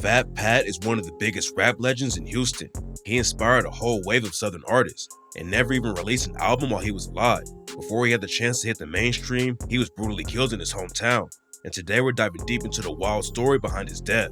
Fat Pat is one of the biggest rap legends in Houston. He inspired a whole wave of Southern artists and never even released an album while he was alive. Before he had the chance to hit the mainstream, he was brutally killed in his hometown. And today we're diving deep into the wild story behind his death.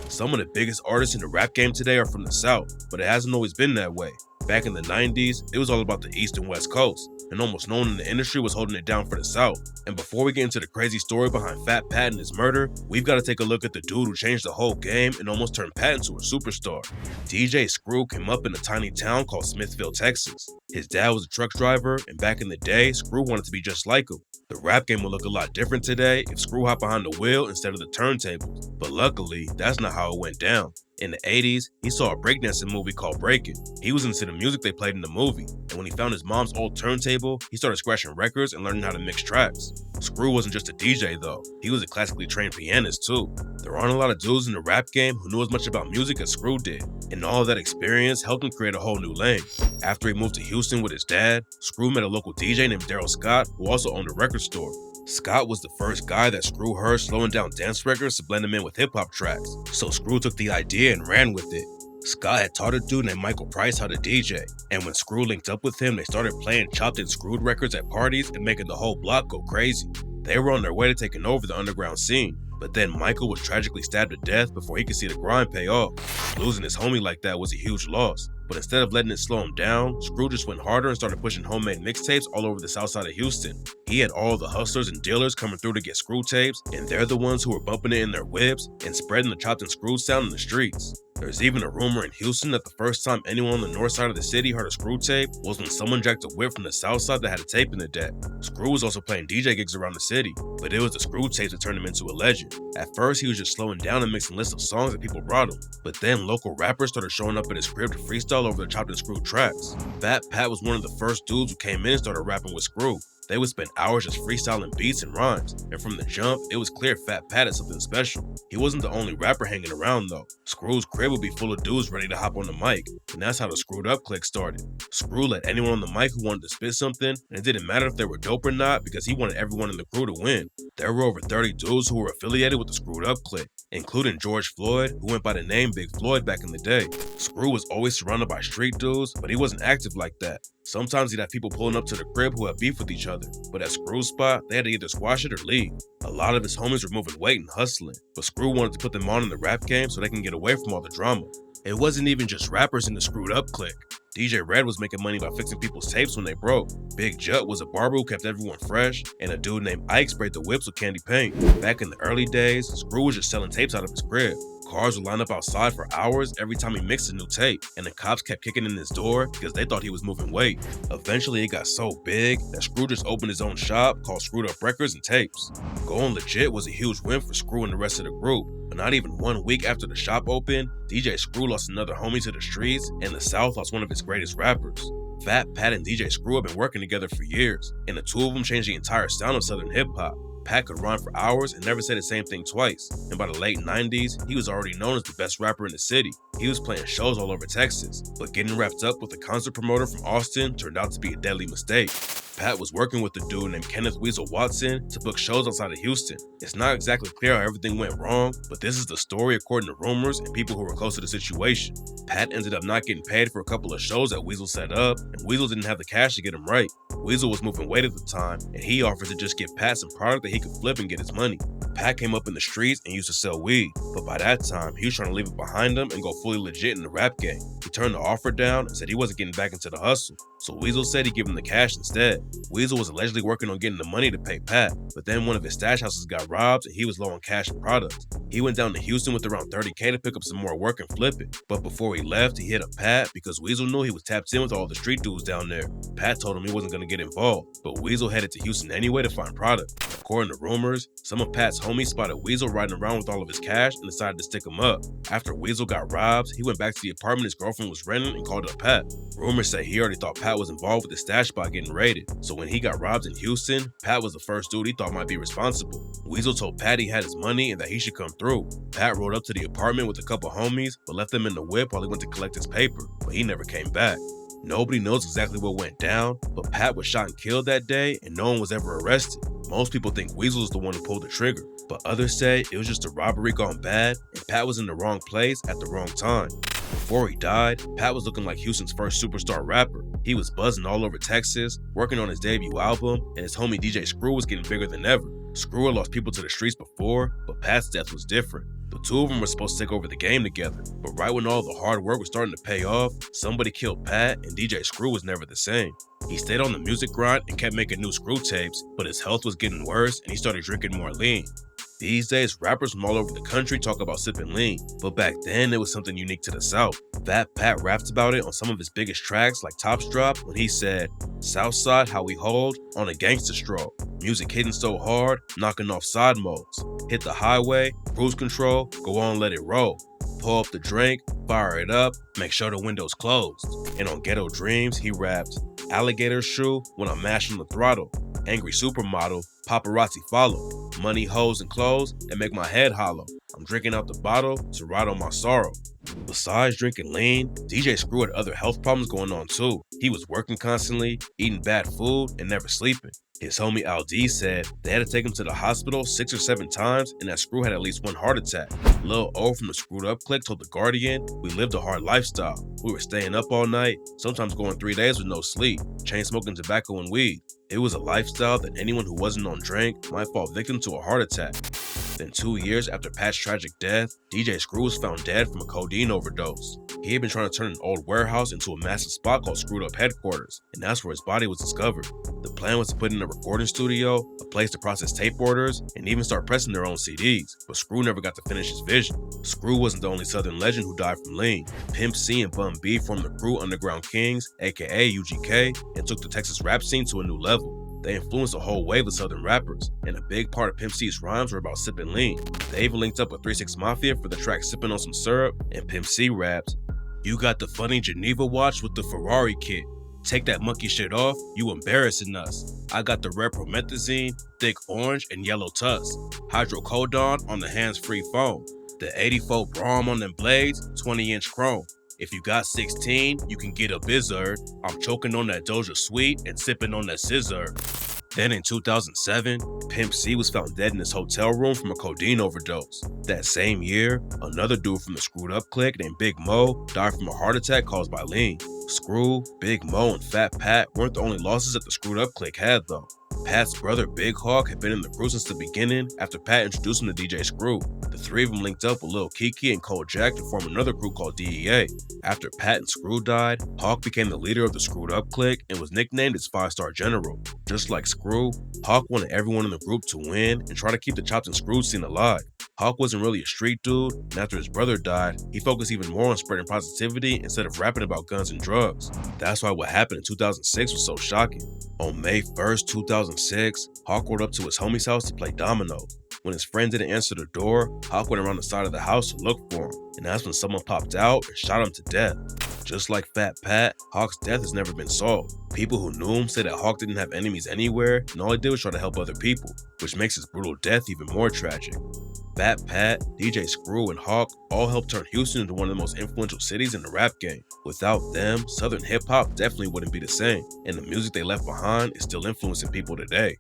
Some of the biggest artists in the rap game today are from the South, but it hasn't always been that way. Back in the 90s, it was all about the East and West Coast, and almost no one in the industry was holding it down for the South. And before we get into the crazy story behind Fat Pat and his murder, we've got to take a look at the dude who changed the whole game and almost turned Pat into a superstar. DJ Screw came up in a tiny town called Smithville, Texas. His dad was a truck driver, and back in the day, Screw wanted to be just like him. The rap game would look a lot different today if Screw hopped behind the wheel instead of the turntables, but luckily, that's not how it went down. In the 80s, he saw a breakdancing movie called Breakin'. He was into the music they played in the movie, and when he found his mom's old turntable, he started scratching records and learning how to mix tracks. Screw wasn't just a DJ though, he was a classically trained pianist too. There aren't a lot of dudes in the rap game who knew as much about music as Screw did, and all of that experience helped him create a whole new lane. After he moved to Houston with his dad, Screw met a local DJ named Daryl Scott who also owned a record store. Scott was the first guy that Screw heard slowing down dance records to blend them in with hip-hop tracks, so Screw took the idea and ran with it. Scott had taught a dude named Michael Price how to DJ, and when Screw linked up with him, they started playing chopped and screwed records at parties and making the whole block go crazy. They were on their way to taking over the underground scene, but then Michael was tragically stabbed to death before he could see the grind pay off. Losing his homie like that was a huge loss, but instead of letting it slow him down, Screw just went harder and started pushing homemade mixtapes all over the south side of Houston. He had all the hustlers and dealers coming through to get Screw tapes, and they're the ones who were bumping it in their whips and spreading the chopped and screwed sound in the streets. There's even a rumor in Houston that the first time anyone on the north side of the city heard a Screw tape was when someone jacked a whip from the south side that had a tape in the deck. Screw was also playing DJ gigs around the city, but it was the Screw tapes that turned him into a legend. At first, he was just slowing down and mixing lists of songs that people brought him, but then local rappers started showing up at his crib to freestyle over the chopped and screwed tracks. Fat Pat was one of the first dudes who came in and started rapping with Screw. They would spend hours just freestyling beats and rhymes, and from the jump, it was clear Fat Pat had something special. He wasn't the only rapper hanging around though. Screw's crib would be full of dudes ready to hop on the mic, and that's how the Screwed Up clique started. Screw let anyone on the mic who wanted to spit something, and it didn't matter if they were dope or not because he wanted everyone in the crew to win. There were over 30 dudes who were affiliated with the Screwed Up clique, including George Floyd, who went by the name Big Floyd back in the day. Screw was always surrounded by street dudes, but he wasn't active like that. Sometimes he'd have people pulling up to the crib who had beef with each other, but at Screw's spot, they had to either squash it or leave. A lot of his homies were moving weight and hustling, but Screw wanted to put them on in the rap game so they can get away from all the drama. It wasn't even just rappers in the Screwed Up clique. DJ Red was making money by fixing people's tapes when they broke. Big Jut was a barber who kept everyone fresh, and a dude named Ike sprayed the whips with candy paint. Back in the early days, Screw was just selling tapes out of his crib. Cars would line up outside for hours every time he mixed a new tape, and the cops kept kicking in his door because they thought he was moving weight. Eventually, it got so big that Screw just opened his own shop called Screwed Up Records and Tapes. Going legit was a huge win for Screw and the rest of the group, but not even 1 week after the shop opened, DJ Screw lost another homie to the streets, and the South lost one of its greatest rappers. Fat Pat and DJ Screw have been working together for years, and the two of them changed the entire sound of Southern hip-hop. Pat could rhyme for hours and never say the same thing twice, and by the late 90s, he was already known as the best rapper in the city. He was playing shows all over Texas, but getting wrapped up with a concert promoter from Austin turned out to be a deadly mistake. Pat was working with a dude named Kenneth Weasel Watson to book shows outside of Houston. It's not exactly clear how everything went wrong, but this is the story according to rumors and people who were close to the situation. Pat ended up not getting paid for a couple of shows that Weasel set up, and Weasel didn't have the cash to get him right. Weasel was moving weight at the time, and he offered to just give Pat some product that he could flip and get his money. Pat came up in the streets and used to sell weed, but by that time, he was trying to leave it behind him and go fully legit in the rap game. He turned the offer down and said he wasn't getting back into the hustle, so Weasel said he'd give him the cash instead. Weasel was allegedly working on getting the money to pay Pat, but then one of his stash houses got robbed and he was low on cash and products. He went down to Houston with around $30K to pick up some more work and flip it, but before he left, he hit up Pat because Weasel knew he was tapped in with all the street dudes down there. Pat told him he wasn't going to get involved, but Weasel headed to Houston anyway to find product. According to rumors, some of Pat's homies spotted Weasel riding around with all of his cash and decided to stick him up. After Weasel got robbed, he went back to the apartment his girlfriend was renting and called up Pat. Rumors say he already thought Pat was involved with the stash spot getting raided, so when he got robbed in Houston, Pat was the first dude he thought might be responsible. Weasel told Pat he had his money and that he should come through. Pat rode up to the apartment with a couple homies, but left them in the whip while he went to collect his paper, but he never came back. Nobody knows exactly what went down, but Pat was shot and killed that day and no one was ever arrested. Most people think Weasel is the one who pulled the trigger, but others say it was just a robbery gone bad and Pat was in the wrong place at the wrong time. Before he died, Pat was looking like Houston's first superstar rapper. He was buzzing all over Texas, working on his debut album, and his homie DJ Screw was getting bigger than ever. Screw had lost people to the streets before, but Pat's death was different. The two of them were supposed to take over the game together, but right when all the hard work was starting to pay off, somebody killed Pat and DJ Screw was never the same. He stayed on the music grind and kept making new Screw tapes, but his health was getting worse and he started drinking more lean. These days, rappers from all over the country talk about sipping lean, but back then it was something unique to the South. Fat Pat raps about it on some of his biggest tracks like Tops Drop when he said, "Southside how we hold on a gangster stroll. Music hitting so hard, knocking off side modes. Hit the highway, cruise control, go on let it roll. Pull up the drink, fire it up, make sure the window's closed." And on Ghetto Dreams, he rapped, "Alligator shoe when I'm mashing the throttle. Angry supermodel, paparazzi follow. Money, hoes, and clothes that make my head hollow. I'm drinking out the bottle to ride on my sorrow." Besides drinking lean, DJ Screw had other health problems going on too. He was working constantly, eating bad food, and never sleeping. His homie Al D said they had to take him to the hospital 6 or 7 times and that Screw had at least 1 heart attack. Lil O from the Screwed Up Clique told The Guardian, "We lived a hard lifestyle. We were staying up all night, sometimes going 3 days with no sleep, chain smoking tobacco and weed. It was a lifestyle that anyone who wasn't on drink might fall victim to a heart attack." Then 2 years after Pat's tragic death, DJ Screw was found dead from a codeine overdose. He had been trying to turn an old warehouse into a massive spot called Screwed Up Headquarters, and that's where his body was discovered. The plan was to put in a recording studio, a place to process tape orders, and even start pressing their own CDs, but Screw never got to finish his vision. Screw wasn't the only Southern legend who died from lean. Pimp C and Bun B formed the crew Underground Kings, aka UGK, and took the Texas rap scene to a new level. They influenced a whole wave of Southern rappers, and a big part of Pimp C's rhymes were about sipping lean. They even linked up with 3 6 Mafia for the track Sippin' on Some Syrup, and Pimp C rapped, "You got the funny Geneva watch with the Ferrari kit. Take that monkey shit off, you embarrassing us. I got the red promethazine, thick orange and yellow tusk. Hydrocodone on the hands-free phone. The 84 Brom on them blades, 20-inch chrome. If you got 16, you can get a Bizzard. I'm choking on that Doja Sweet and sipping on that scissor." Then in 2007, Pimp C was found dead in his hotel room from a codeine overdose. That same year, another dude from the Screwed Up Clique named Big Mo died from a heart attack caused by lean. Screw, Big Mo, and Fat Pat weren't the only losses that the Screwed Up Clique had though. Pat's brother Big Hawk had been in the crew since the beginning after Pat introduced him to DJ Screw. The three of them linked up with Lil Kiki and Cole Jack to form another crew called DEA. After Pat and Screw died, Hawk became the leader of the Screwed Up Clique and was nicknamed its 5-star general. Just like Screw, Hawk wanted everyone in the group to win and try to keep the chopped and screwed scene alive. Hawk wasn't really a street dude, and after his brother died, he focused even more on spreading positivity instead of rapping about guns and drugs. That's why what happened in 2006 was so shocking. On May 1st, 2006, Hawk rolled up to his homie's house to play domino. When his friend didn't answer the door, Hawk went around the side of the house to look for him, and that's when someone popped out and shot him to death. Just like Fat Pat, Hawk's death has never been solved. People who knew him said that Hawk didn't have enemies anywhere, and all he did was try to help other people, which makes his brutal death even more tragic. Fat Pat, DJ Screw, and Hawk all helped turn Houston into one of the most influential cities in the rap game. Without them, Southern hip-hop definitely wouldn't be the same, and the music they left behind is still influencing people today.